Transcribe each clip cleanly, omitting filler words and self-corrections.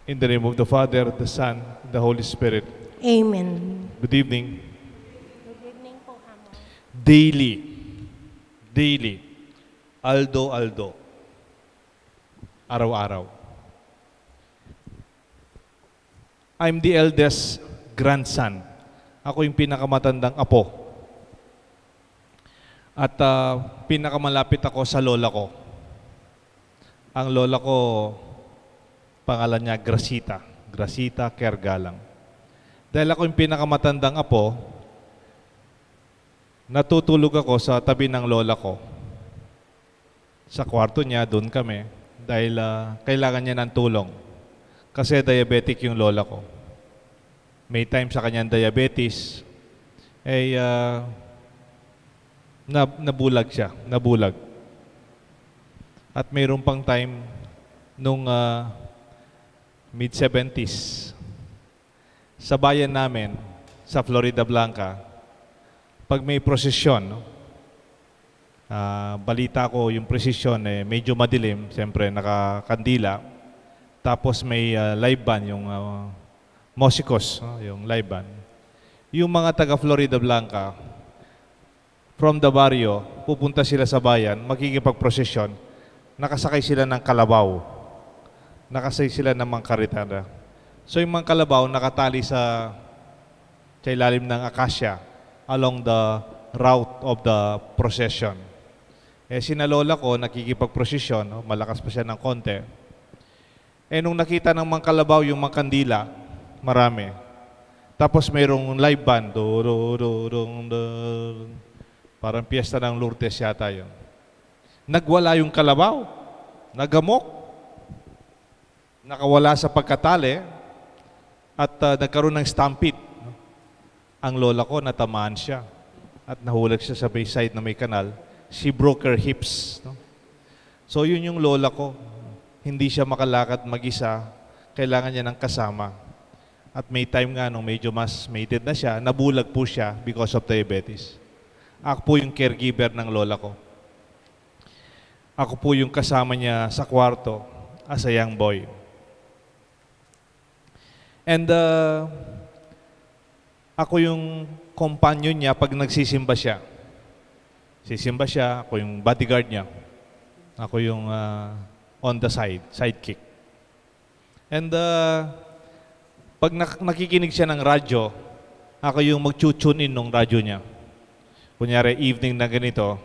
In the name of the Father, the Son, and the Holy Spirit. Amen. Good evening. Good evening po, Amo. Daily. Aldo. Araw-araw. I'm the eldest grandson. Ako yung pinakamatandang apo. At pinakamalapit ako sa lola ko. Ang lola ko, pangalan niya Gracita Kergalang. Dahil ako yung pinakamatandang apo, natutulog ako sa tabi ng lola ko. Sa kwarto niya, doon kami. Dahil kailangan niya ng tulong. Kasi diabetic yung lola ko. May time sa kanyang diabetes, nabulag siya. At mayroon pang time nung mid-70s, sa bayan namin, sa Florida Blanca, pag may prosesyon, balita ko yung prosesyon, medyo madilim, siyempre nakakandila, tapos may live band, yung musikos, yung live band. Yung mga taga Florida Blanca, from the barrio, pupunta sila sa bayan, makikipagprosesyon, nakasakay sila ng kalabaw, nakasakay sila ng mga karitada. So yung mga kalabaw nakatali sa ilalim ng akasya along the route of the procession. Sinalola ko, nakikipagprosesyon, malakas pa siya ng konti. Nung nakita ng mga kalabaw yung mga kandila, marami. Tapos mayroong live band, parang piyesta ng Lourdes yata yun. Nagwala yung kalabaw, nagamok, nakawala sa pagkatali, at nagkaroon ng stampede. Ang lola ko, natamaan siya at nahulag siya sa bayside na may kanal. She broke her hips. So yun yung lola ko. Hindi siya makalakad mag-isa, kailangan niya ng kasama. At may time nga nung medyo mas may edad na siya, nabulag po siya because of diabetes. Ako po yung caregiver ng lola ko. Ako po yung kasama niya sa kwarto as a young boy. And ako yung companion niya pag nagsisimba siya. Sisimba siya, ako yung bodyguard niya. Ako yung on the sidekick. And pag nakikinig siya ng radyo, ako yung mag-tune in ng radyo niya. Kunyari, evening na ganito,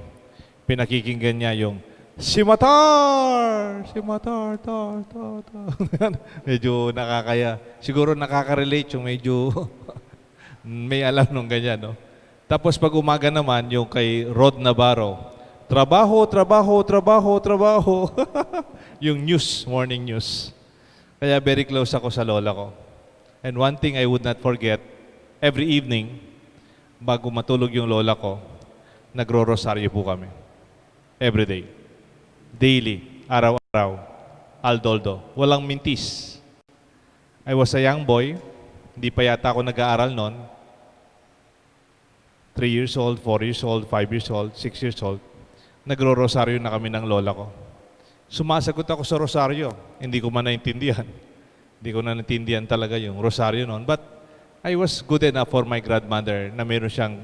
pinakikinggan niya yung Si Matar, tar. Medyo nakakaya. Siguro nakaka-relate yung medyo may alam nung ganyan, no? Tapos pag umaga naman, yung kay Rod Navarro, trabaho. Yung news, morning news. Kaya very close ako sa lola ko. And one thing I would not forget, every evening, bago matulog yung lola ko, nagro-rosaryo po kami. Every day. Daily, araw-araw, Aldoldo. Walang mintis. I was a young boy. Hindi pa yata ako nag-aaral noon. 3 years old, 4 years old, 5 years old, 6 years old. Nagro-rosaryo na kami ng lola ko. Sumasagot ako sa rosaryo. Hindi ko man naintindihan. Hindi ko na naintindihan talaga yung rosaryo noon. But I was good enough for my grandmother na meron siyang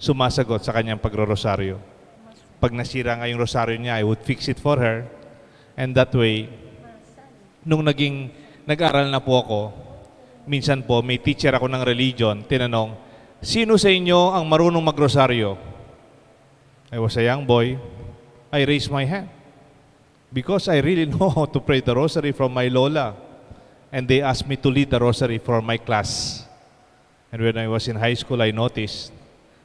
sumasagot sa kanyang pagro-rosaryo. Pag nasira nga yung rosaryo niya, I would fix it for her. And that way, nung nag-aral na po ako, minsan po, may teacher ako ng religion, tinanong, sino sa inyo ang marunong magrosaryo? I was a young boy. I raised my hand. Because I really know how to pray the rosary from my lola. And they asked me to lead the rosary for my class. And when I was in high school, I noticed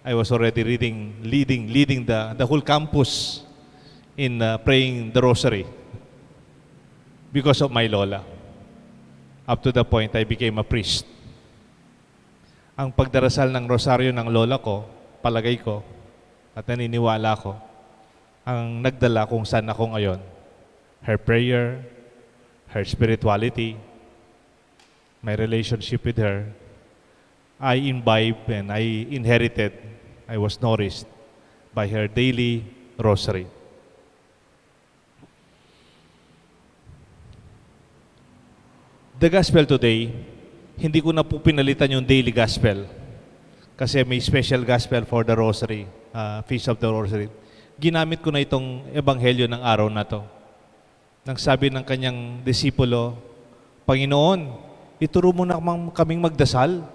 I was already leading the whole campus in praying the rosary because of my lola. Up to the point I became a priest. Ang pagdarasal ng rosaryo ng lola ko, palagay ko, at naniniwala ko, ang nagdala kung saan ako ngayon. Her prayer, her spirituality, my relationship with her, I imbibed and I inherited, I was nourished by her daily rosary. The gospel today, hindi ko na po pinalitan yung daily gospel kasi may special gospel for the Rosary, Feast of the Rosary. Ginamit ko na itong ebanghelyo ng araw na to. Nang sabi ng kanyang disipulo, Panginoon, ituro mo na kaming magdasal.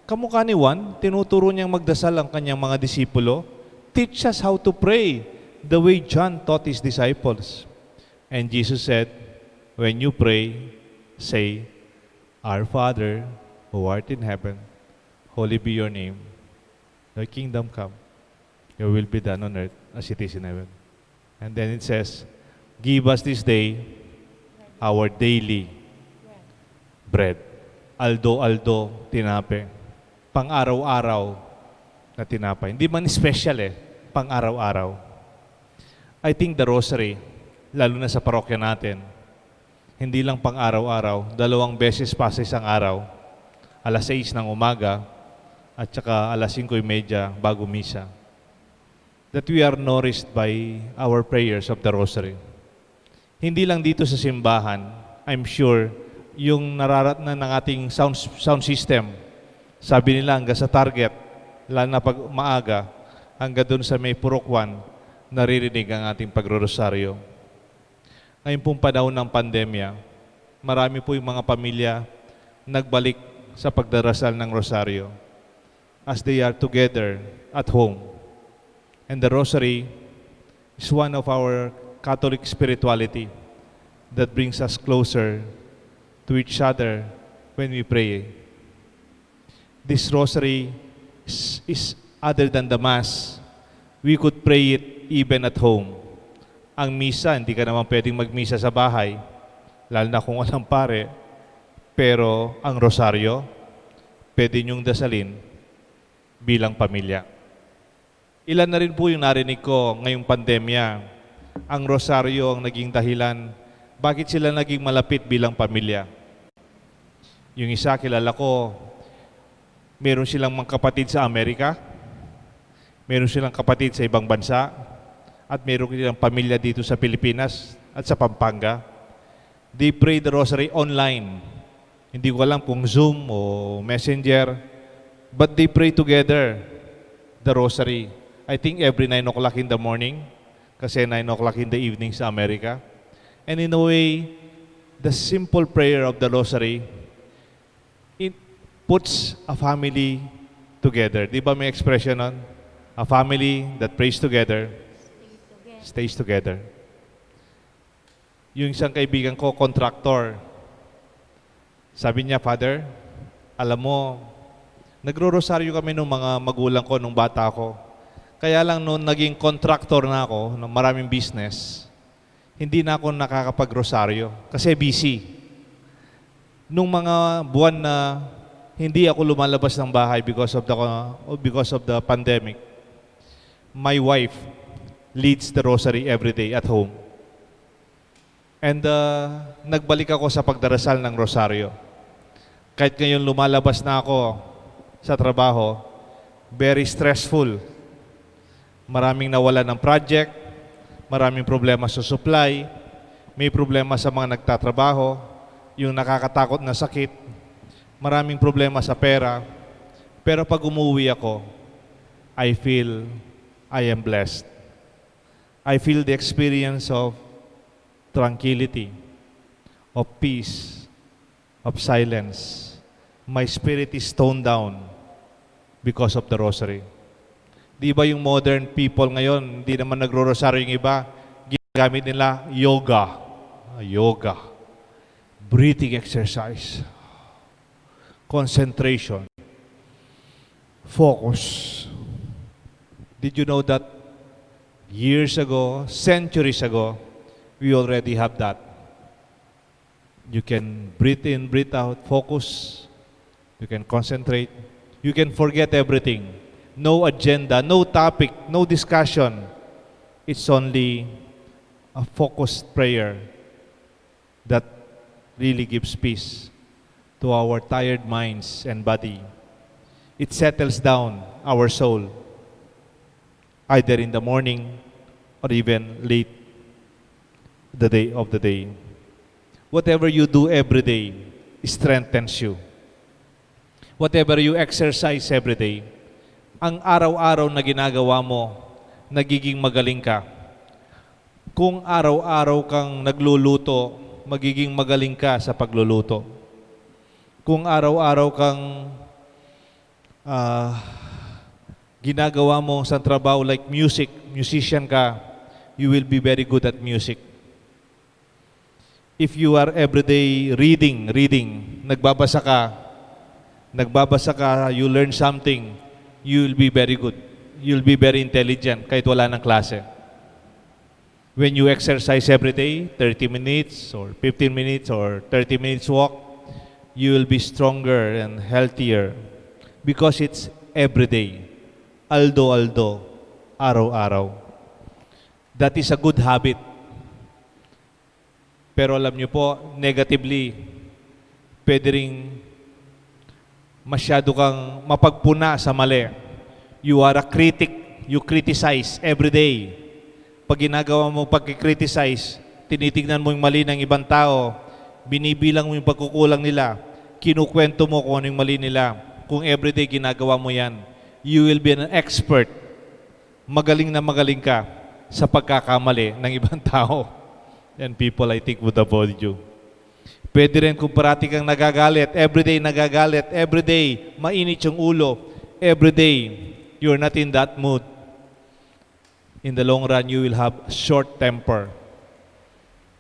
Kamukha ni Juan, tinuturo niyang magdasal ang kanyang mga disipulo. Teach us how to pray the way John taught his disciples. And Jesus said, when you pray, say, Our Father, who art in heaven, holy be your name. Thy kingdom come. Your will be done on earth as it is in heaven. And then it says, give us this day our daily bread. Aldo, tinape. Pang-araw-araw na tinapay. Hindi man special pang-araw-araw. I think the rosary, lalo na sa parokya natin, hindi lang pang-araw-araw, 2 beses pa sa isang araw, alas 6 ng umaga at saka alas 5:30 bago misa. That we are nourished by our prayers of the rosary. Hindi lang dito sa simbahan, I'm sure, yung nararatnan ng ating sound system, sabi nila hanggang sa target, lalo na pag maaga, hanggang doon sa may purokwan, naririnig ang ating pagro-rosaryo. Ngayon pong panahon ng pandemya, marami po yung mga pamilya nagbalik sa pagdarasal ng rosaryo as they are together at home. And the rosary is one of our Catholic spirituality that brings us closer to each other when we pray. This rosary is other than the Mass. We could pray it even at home. Ang misa, hindi ka naman pwedeng magmisa sa bahay, lalo na kung walang pare. Pero ang rosaryo, pwede niyong dasalin bilang pamilya. Ilan na rin po yung narinig ko ngayong pandemya. Ang rosaryo ang naging dahilan bakit sila naging malapit bilang pamilya. Yung isa, kilala ko, meron silang mga kapatid sa Amerika, meron silang kapatid sa ibang bansa, at meron silang pamilya dito sa Pilipinas at sa Pampanga. They pray the rosary online. Hindi ko alam kung Zoom o Messenger, but they pray together the rosary. I think every 9 o'clock in the morning, kasi 9 o'clock in the evening sa Amerika. And in a way, the simple prayer of the rosary, it puts a family together. Di ba may expression nun? A family that prays together, stays together. Yung isang kaibigan ko, contractor, sabi niya, Father, alam mo, nagro-rosaryo kami ng mga magulang ko nung bata ko. Kaya lang noon naging contractor na ako ng maraming business, hindi na ako nakakapag-rosaryo kasi busy. Nung mga buwan na hindi ako lumalabas ng bahay because of the pandemic, my wife leads the rosary every day at home. And nagbalik ako sa pagdarasal ng rosaryo. Kahit ngayon lumalabas na ako sa trabaho, very stressful. Maraming nawala ng project, maraming problema sa supply, may problema sa mga nagtatrabaho, yung nakakatakot na sakit, maraming problema sa pera. Pero pag umuwi ako, I feel I am blessed. I feel the experience of tranquility, of peace, of silence. My spirit is toned down because of the rosary. Di ba yung modern people ngayon, hindi naman nagro-rosaryo yung iba, ginagamit nila yoga. Yoga. Breathing exercise. Concentration. Focus. Did you know that years ago, centuries ago, we already have that? You can breathe in, breathe out, focus. You can concentrate. You can forget everything. No agenda, no topic, no discussion. It's only a focused prayer that really gives peace to our tired minds and body. It settles down our soul, either in the morning or even late the day. Whatever you do every day, strengthens you. Whatever you exercise every day, ang araw-araw na ginagawa mo, nagiging magaling ka. Kung araw-araw kang nagluluto, magiging magaling ka sa pagluluto. Kung araw-araw kang ginagawa mo sa trabaho like music, musician ka, you will be very good at music. If you are everyday reading, nagbabasa ka, you learn something, you will be very good. You'll be very intelligent kahit wala ng klase. When you exercise every day, 30 minutes or 15 minutes or 30 minutes walk, you will be stronger and healthier because it's every day. Aldo, araw-araw. That is a good habit. Pero alam niyo po, negatively, pwede ring masyado kang mapagpuna sa mali. You are a critic. You criticize every day. Pag ginagawa mo pag-criticize, tinitignan mo yung mali ng ibang tao, binibilang mo yung pagkukulang nila, kinukwento mo kung ano yung mali nila. Kung everyday ginagawa mo yan, you will be an expert. Magaling na magaling ka sa pagkakamali ng ibang tao. And people, I think, would avoid you. Pwede rin kung parati kang nagagalit, everyday, mainit yung ulo, everyday, you're not in that mood. In the long run, you will have short temper.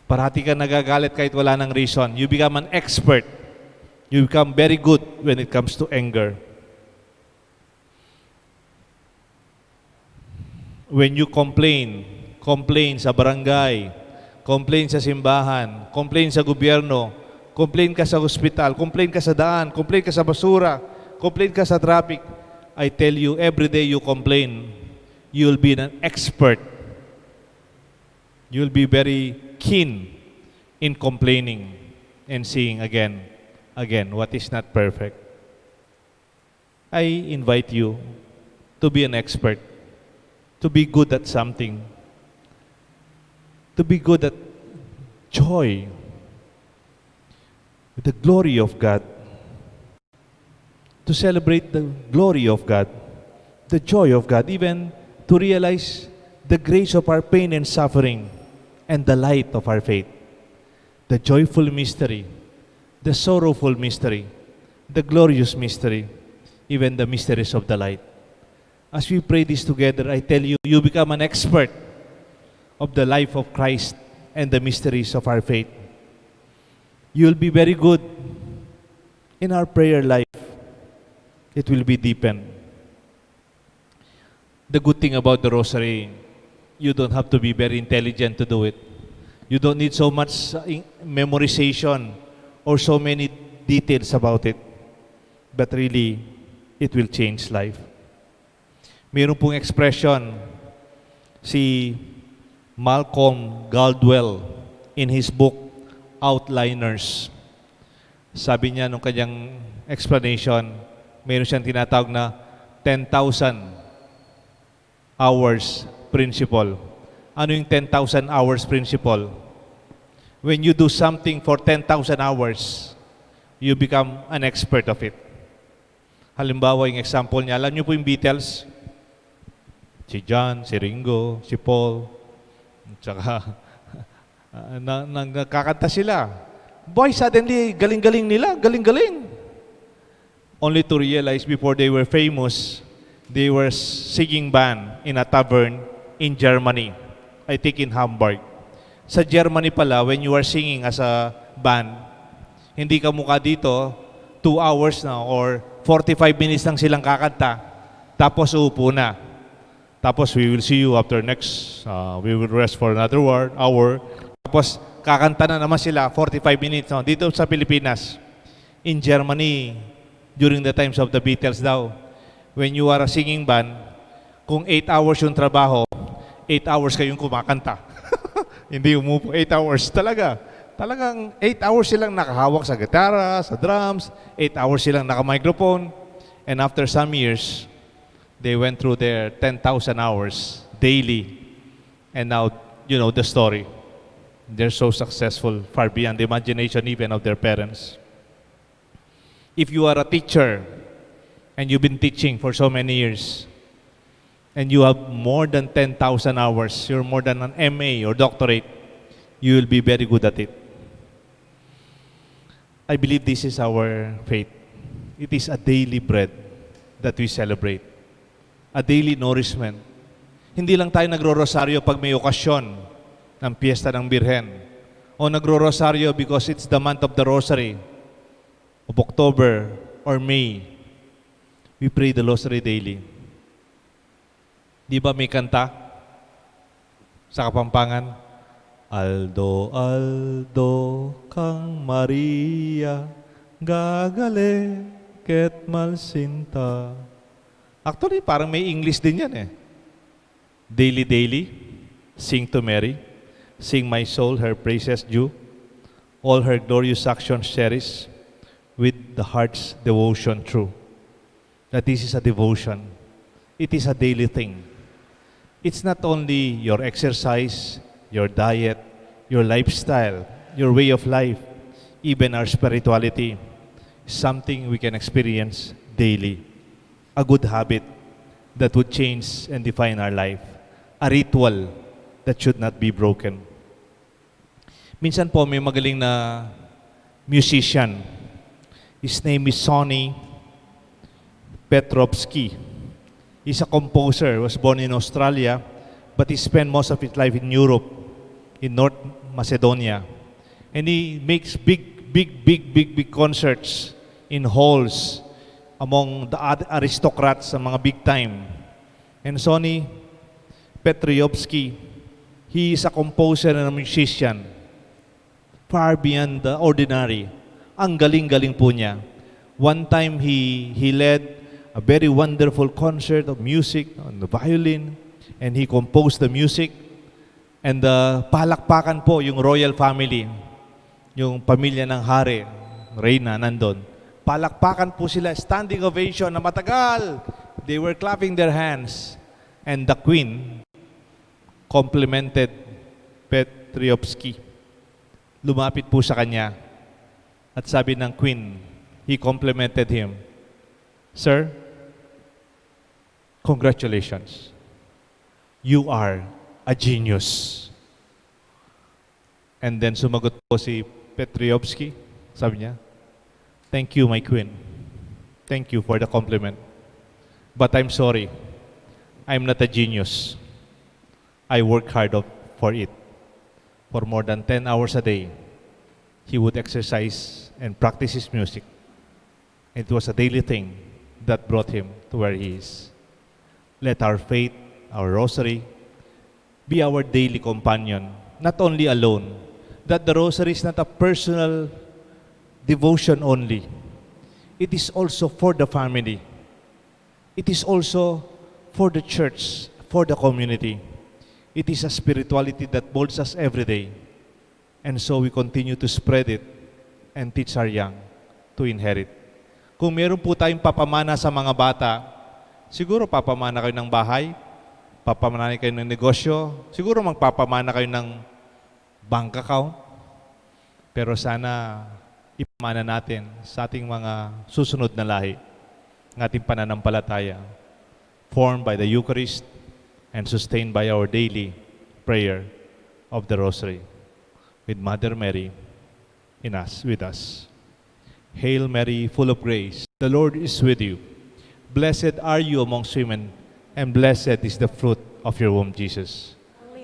Parati kang nagagalit kahit wala ng reason. You become an expert. You become very good when it comes to anger. When you complain sa barangay, complain sa simbahan, complain sa gobyerno, complain ka sa hospital, complain ka sa daan, complain ka sa basura, complain ka sa traffic, I tell you, every day you complain, you'll be an expert. You'll be very keen in complaining and seeing again, what is not perfect. I invite you to be an expert, to be good at something, to be good at joy, the glory of God, to celebrate the glory of God, the joy of God, even to realize the grace of our pain and suffering and the light of our faith, the joyful mystery, the sorrowful mystery, the glorious mystery, even the mysteries of the light. As we pray this together, I tell you, you become an expert of the life of Christ and the mysteries of our faith. You'll be very good in our prayer life. It will be deepened. The good thing about the rosary, you don't have to be very intelligent to do it. You don't need so much memorization or so many details about it. But really, it will change life. Mayroon pong expression si Malcolm Gladwell in his book, Outliners. Sabi niya nung kanyang explanation, mayroon siyang tinatawag na 10,000 hours principle. Ano yung 10,000 hours principle? When you do something for 10,000 hours, you become an expert of it. Halimbawa, yung example niya, alam niyo po yung Beatles? Si John, si Ringo, si Paul, tsaka nagkakanta sila. Boy, suddenly, galing-galing nila, galing-galing. Only to realize before they were famous, they were singing band in a tavern in Germany. I think in Hamburg. Sa Germany pala, when you are singing as a band, hindi ka mukha dito, 2 hours na or 45 minutes lang silang kakanta, tapos uupo na. Tapos we will see you after next, we will rest for another hour. Tapos kakanta na naman sila, 45 minutes. No? Dito sa Pilipinas, in Germany, during the times of the Beatles daw, when you are a singing band, kung 8 hours yung trabaho, 8 hours kayong kumakanta. Hindi umupo, 8 hours talaga. Talagang 8 hours silang nakahawak sa gitara, sa drums, 8 hours silang naka-microphone. And after some years, they went through their 10,000 hours daily. And now, you know the story. They're so successful, far beyond the imagination even of their parents. If you are a teacher and you've been teaching for so many years, and you have more than 10,000 hours, you're more than an MA or doctorate, you will be very good at it. I believe this is our faith. It is a daily bread that we celebrate. A daily nourishment. Hindi lang tayo nagro-rosaryo pag may okasyon ng Piyesta ng Birhen. O nagro-rosaryo because it's the month of the Rosary of October or May. We pray the Rosary daily. Di ba may kanta sa Kapampangan? Aldo, Aldo, kang Maria, gagale, ket malsinta. Actually, parang may English din yan eh. Daily, daily, sing to Mary, sing my soul her praises due, all her glorious actions cherish, with the heart's devotion true. That this is a devotion. It is a daily thing. It's not only your exercise, your diet, your lifestyle, your way of life, even our spirituality, something we can experience daily. A good habit that would change and define our life. A ritual that should not be broken. Minsan po may magaling na musician. His name is Sonny Petrovsky. He's a composer, was born in Australia, but he spent most of his life in Europe, in North Macedonia. And he makes big concerts in halls among the aristocrats, ang mga big time. And Sonny Petrovsky, he is a composer and a musician, far beyond the ordinary. Ang galing-galing po niya. One time he led a very wonderful concert of music on the violin, and he composed the music. And palakpakan po yung royal family, yung pamilya ng hari, reyna nandun. Palakpakan po sila, standing ovation na matagal. They were clapping their hands. And the queen complimented Petrovsky. Lumapit po sa kanya at sabi ng queen, he complimented him, "Sir, congratulations. You are a genius." And then sumagot po si Petrovsky, sabi niya, "Thank you, my queen. Thank you for the compliment. But I'm sorry, I'm not a genius. I work hard for it. For more than 10 hours a day, he would exercise and practice his music. It was a daily thing that brought him to where he is." Let our faith, our rosary, be our daily companion, not only alone. That the rosary is not a personal devotion only. It is also for the family. It is also for the church, for the community. It is a spirituality that molds us every day. And so we continue to spread it and teach our young to inherit. Kung meron po tayong papamana sa mga bata, siguro papamana kayo ng bahay, papamana kayo ng negosyo, siguro magpapamana kayo ng bank account. Pero sana ipamana natin sa ating mga susunod na lahi, ng ating pananampalataya, formed by the Eucharist and sustained by our daily prayer of the Rosary, with Mother Mary with us. Hail Mary, full of grace, the Lord is with you. Blessed are you amongst women, and blessed is the fruit of your womb, Jesus.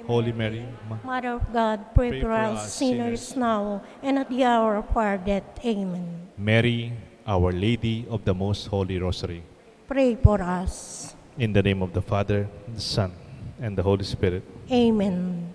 Holy Mary, Mother of God, pray for us sinners now and at the hour of our death. Amen. Mary, Our Lady of the Most Holy Rosary. Pray for us. In the name of the Father, the Son, and the Holy Spirit. Amen.